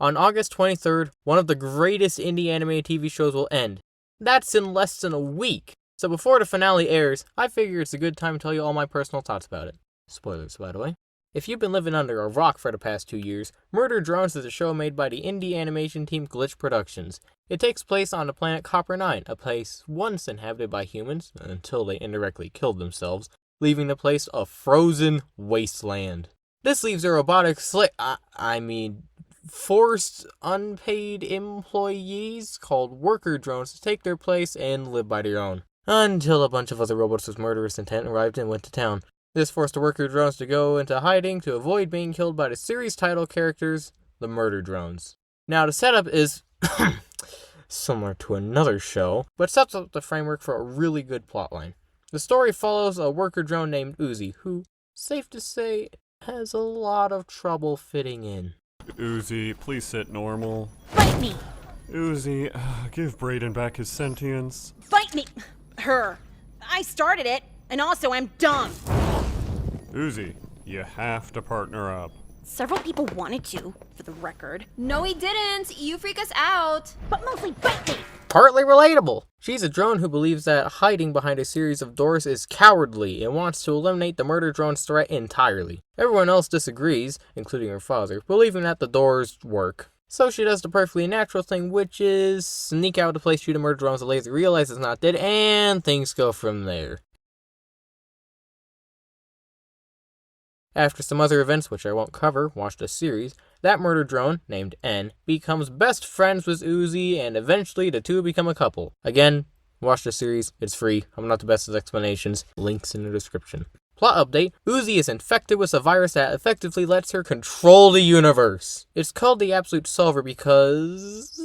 On August 23rd, one of the greatest indie anime TV shows will end. That's in less than a week. So before the finale airs, I figure it's a good time to tell you all my personal thoughts about it. Spoilers, by the way. If you've been living under a rock for the past 2 years, Murder Drones is a show made by the indie animation team Glitch Productions. It takes place on the planet Copper 9, a place once inhabited by humans, until they indirectly killed themselves, leaving the place a frozen wasteland. This leaves a robotic forced unpaid employees called worker drones to take their place and live by their own. Until a bunch of other robots with murderous intent arrived and went to town. This forced the worker drones to go into hiding to avoid being killed by the series title characters, the Murder Drones. Now the setup is similar to another show, but sets up the framework for a really good plotline. The story follows a worker drone named Uzi, who, safe to say, has a lot of trouble fitting in. Uzi, please sit normal. Fight me! Uzi, give Brayden back his sentience. Fight me! Her. I started it, and also I'm dumb. Uzi, you have to partner up. Several people wanted to, for the record. No, he didn't. You freak us out. But mostly fight me! Partly relatable. She's a drone who believes that hiding behind a series of doors is cowardly and wants to eliminate the murder drone's threat entirely. Everyone else disagrees, including her father, believing that the doors work. So she does the perfectly natural thing, which is sneak out to place, shoot a murder drone, so laser realizes it's not dead, and things go from there. After some other events, which I won't cover, watch the series, that murder drone, named N, becomes best friends with Uzi, and eventually the two become a couple. Again, watch the series, it's free, I'm not the best at explanations, links in the description. Plot update, Uzi is infected with a virus that effectively lets her control the universe. It's called the Absolute Solver because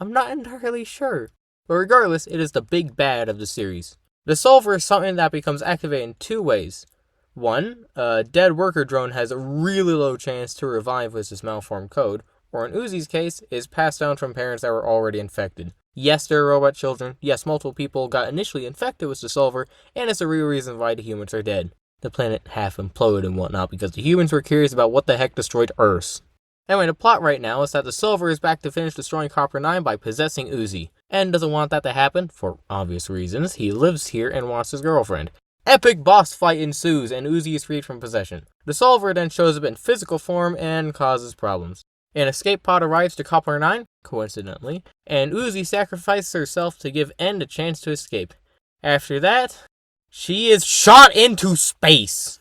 I'm not entirely sure. But regardless, it is the big bad of the series. The Solver is something that becomes activated in 2 ways. 1, a dead worker drone has a really low chance to revive with this malformed code, or in Uzi's case, is passed down from parents that were already infected. Yes, there are robot children, yes, multiple people got initially infected with the Solver, and it's the real reason why the humans are dead. The planet half imploded and whatnot because the humans were curious about what the heck destroyed Earth. Anyway, the plot right now is that the Solver is back to finish destroying Copper 9 by possessing Uzi. And doesn't want that to happen, for obvious reasons. He lives here and wants his girlfriend. Epic boss fight ensues, and Uzi is freed from possession. The Solver then shows up in physical form and causes problems. An escape pod arrives to Copper 9, coincidentally, and Uzi sacrifices herself to give N a chance to escape. After that, she is shot into space!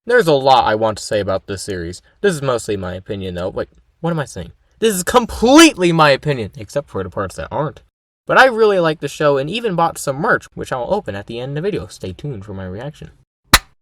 There's a lot I want to say about this series. This is mostly my opinion, though. Wait, what am I saying? This is completely my opinion, except for the parts that aren't. But I really like the show and even bought some merch, which I'll open at the end of the video. Stay tuned for my reaction.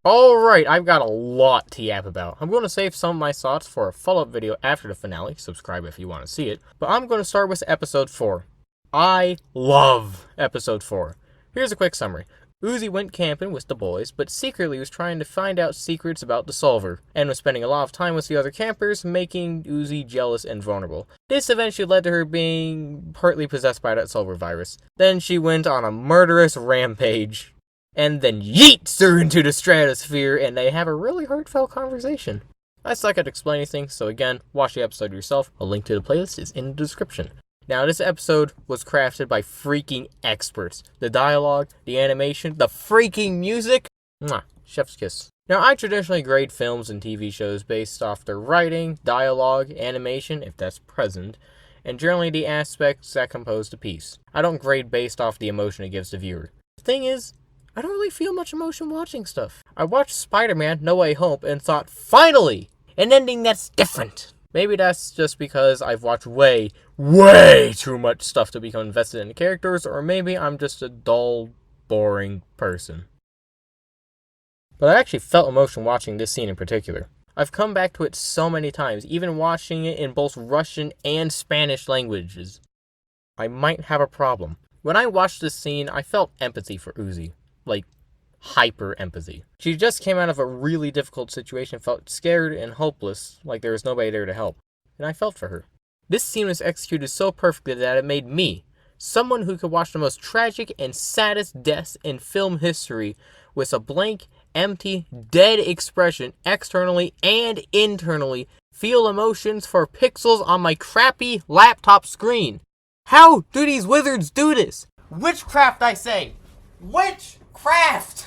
Alright, I've got a lot to yap about. I'm going to save some of my thoughts for a follow-up video after the finale. Subscribe if you want to see it. But I'm going to start with episode 4. I love episode 4. Here's a quick summary. Uzi went camping with the boys, but secretly was trying to find out secrets about the Solver, and was spending a lot of time with the other campers, making Uzi jealous and vulnerable. This eventually led to her being partly possessed by that Solver virus. Then she went on a murderous rampage, and then yeets her into the stratosphere, and they have a really heartfelt conversation. I suck at explaining things, so again, watch the episode yourself. A link to the playlist is in the description. Now, this episode was crafted by freaking experts. The dialogue, the animation, the freaking music. Mwah, chef's kiss. Now, I traditionally grade films and TV shows based off their writing, dialogue, animation, if that's present, and generally the aspects that compose the piece. I don't grade based off the emotion it gives the viewer. The thing is, I don't really feel much emotion watching stuff. I watched Spider-Man No Way Home and thought, finally, an ending that's different. Maybe that's just because I've watched way too much stuff to become invested in the characters, or maybe I'm just a dull, boring person. But I actually felt emotion watching this scene in particular. I've come back to it so many times, even watching it in both Russian and Spanish languages. I might have a problem. When I watched this scene, I felt empathy for Uzi. Like, hyper empathy. She just came out of a really difficult situation, felt scared and hopeless, like there was nobody there to help. And I felt for her. This scene was executed so perfectly that it made me, someone who could watch the most tragic and saddest deaths in film history, with a blank empty, dead expression externally and internally feel emotions for pixels on my crappy laptop screen. How do these wizards do this? Witchcraft, I say! Witchcraft!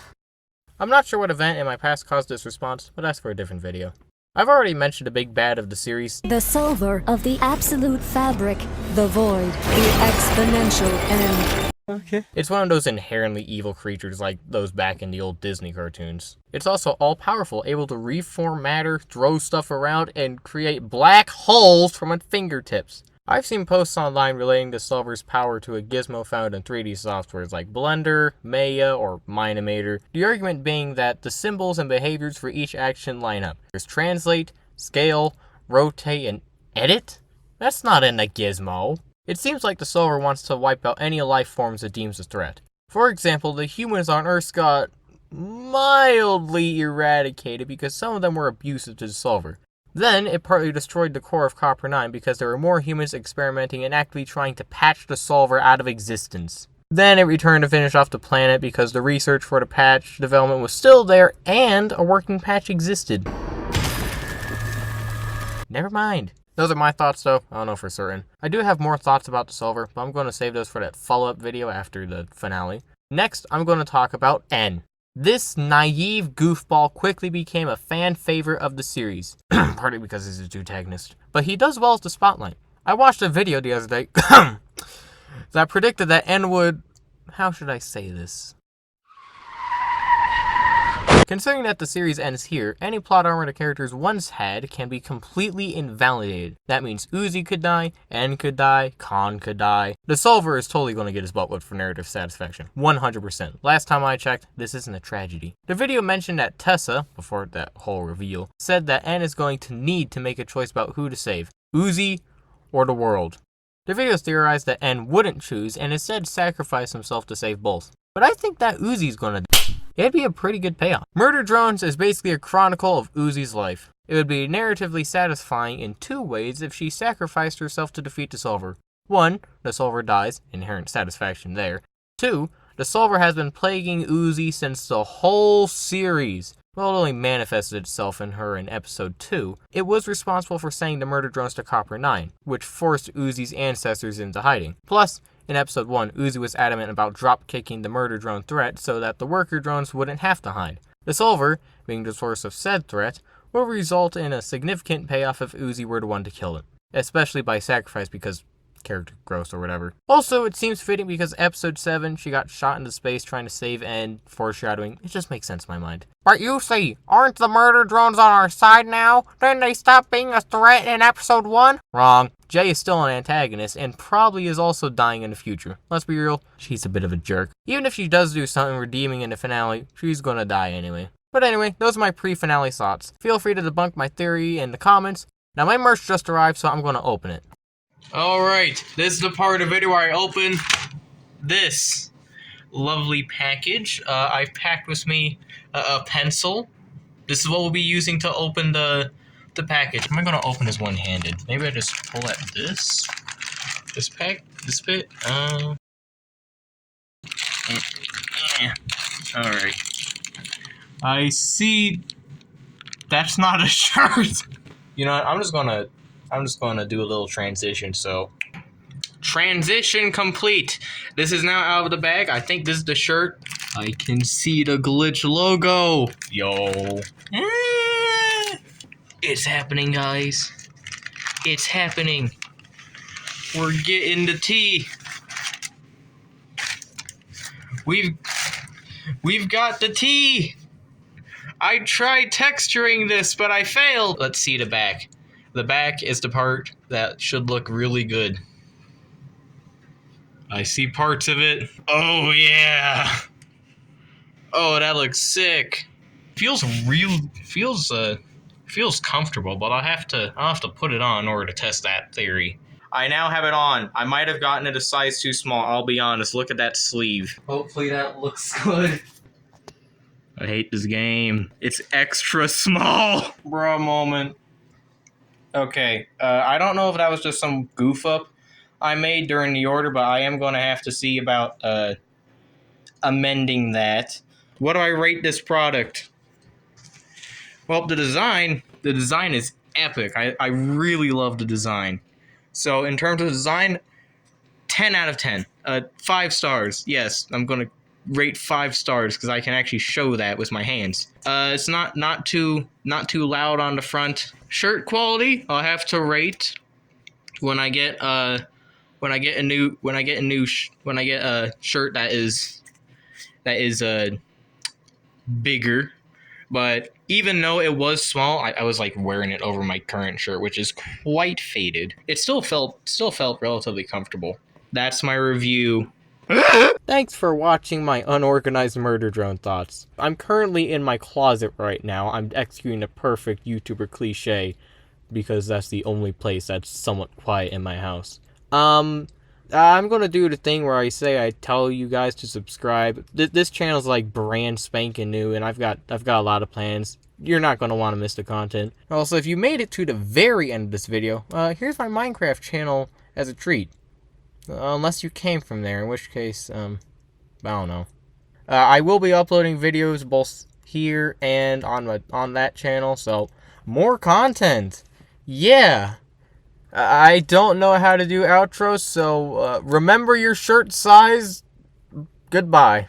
I'm not sure what event in my past caused this response, but that's for a different video. I've already mentioned the big bad of the series. The solver of the absolute fabric, the void, the exponential end. Okay. It's one of those inherently evil creatures like those back in the old Disney cartoons. It's also all-powerful, able to reform matter, throw stuff around, and create black holes from its fingertips. I've seen posts online relating the solver's power to a gizmo found in 3D softwares like Blender, Maya, or Minimator. The argument being that the symbols and behaviors for each action line up. There's translate, scale, rotate, and edit? That's not in the gizmo. It seems like the solver wants to wipe out any life forms it deems a threat. For example, the humans on Earth got mildly eradicated because some of them were abusive to the solver. Then, it partly destroyed the core of Copper 9 because there were more humans experimenting and actively trying to patch the solver out of existence. Then it returned to finish off the planet because the research for the patch development was still there and a working patch existed. Never mind. Those are my thoughts though, I don't know for certain. I do have more thoughts about the solver, but I'm going to save those for that follow-up video after the finale. Next, I'm going to talk about N. This naive goofball quickly became a fan favorite of the series, partly because he's a antagonist, but he does well as the spotlight. I watched a video the other day that predicted that N would... how should I say this? Considering that the series ends here, any plot armor the characters once had can be completely invalidated. That means Uzi could die, N could die, Khan could die. The solver is totally going to get his butt whipped for narrative satisfaction. 100%. Last time I checked, this isn't a tragedy. The video mentioned that Tessa, before that whole reveal, said that N is going to need to make a choice about who to save, Uzi or the world. The video theorized that N wouldn't choose and instead sacrifice himself to save both. But I think that Uzi's gonna die. It'd be a pretty good payoff. Murder Drones is basically a chronicle of Uzi's life. It would be narratively satisfying in two ways if she sacrificed herself to defeat the solver. 1, the solver dies, inherent satisfaction there. 2, the solver has been plaguing Uzi since the whole series. Well, it only manifested itself in her in episode 2. It was responsible for sending the murder drones to Copper 9, which forced Uzi's ancestors into hiding. Plus, in episode 1, Uzi was adamant about drop-kicking the murder drone threat so that the worker drones wouldn't have to hide. The solver, being the source of said threat, will result in a significant payoff if Uzi were the one to kill it, especially by sacrifice because character growth or whatever. Also, it seems fitting because episode 7, she got shot into space trying to save N, foreshadowing. It just makes sense in my mind. But you see, aren't the murder drones on our side now? Didn't they stop being a threat in episode 1? Wrong. Jay is still an antagonist and probably is also dying in the future. Let's be real, she's a bit of a jerk. Even if she does do something redeeming in the finale, she's gonna die anyway. But anyway, those are my pre-finale thoughts. Feel free to debunk my theory in the comments. Now my merch just arrived, so I'm gonna open it. Alright, this is the part of the video where I open this lovely package. I've packed with me a pencil. This is what we'll be using to open the package. Am I gonna open this one-handed? Maybe I just pull at this bit. Alright. I see that's not a shirt. You know what, I'm just gonna do a little transition, so transition complete. This is now out of the bag. I think this is the shirt. I can see the Glitch logo. Yo. It's happening, guys. It's happening. We're getting the tea. We've got the tea. I tried texturing this, but I failed. Let's see the back. The back is the part that should look really good. I see parts of it. Oh yeah. Oh, that looks sick. Feels comfortable, but I'll have to put it on in order to test that theory. I now have it on. I might have gotten it a size too small, I'll be honest. Look at that sleeve. Hopefully that looks good. I hate this game. It's extra small. Bro moment. Okay, I don't know if that was just some goof up I made during the order, but I am going to have to see about amending that. What do I rate this product? Well, the design is epic. I really love the design. So in terms of design, 10 out of 10. 5 stars. Yes, I'm gonna rate 5 stars because I can actually show that with my hands. It's not too loud on the front. Shirt quality, I'll have to rate when I get a shirt that is bigger. But even though it was small, I was like wearing it over my current shirt, which is quite faded. It still felt relatively comfortable. That's my review. Thanks for watching my unorganized murder drone thoughts. I'm currently in my closet right now. I'm executing a perfect YouTuber cliche because that's the only place that's somewhat quiet in my house. I'm gonna do the thing where I tell you guys to subscribe. This channel's like brand spanking new, and I've got a lot of plans. You're not gonna want to miss the content. Also, if you made it to the very end of this video, here's my Minecraft channel as a treat. Unless you came from there, in which case, I don't know. I will be uploading videos both here and on that channel, so more content. Yeah. I don't know how to do outros, so remember your shirt size. Goodbye.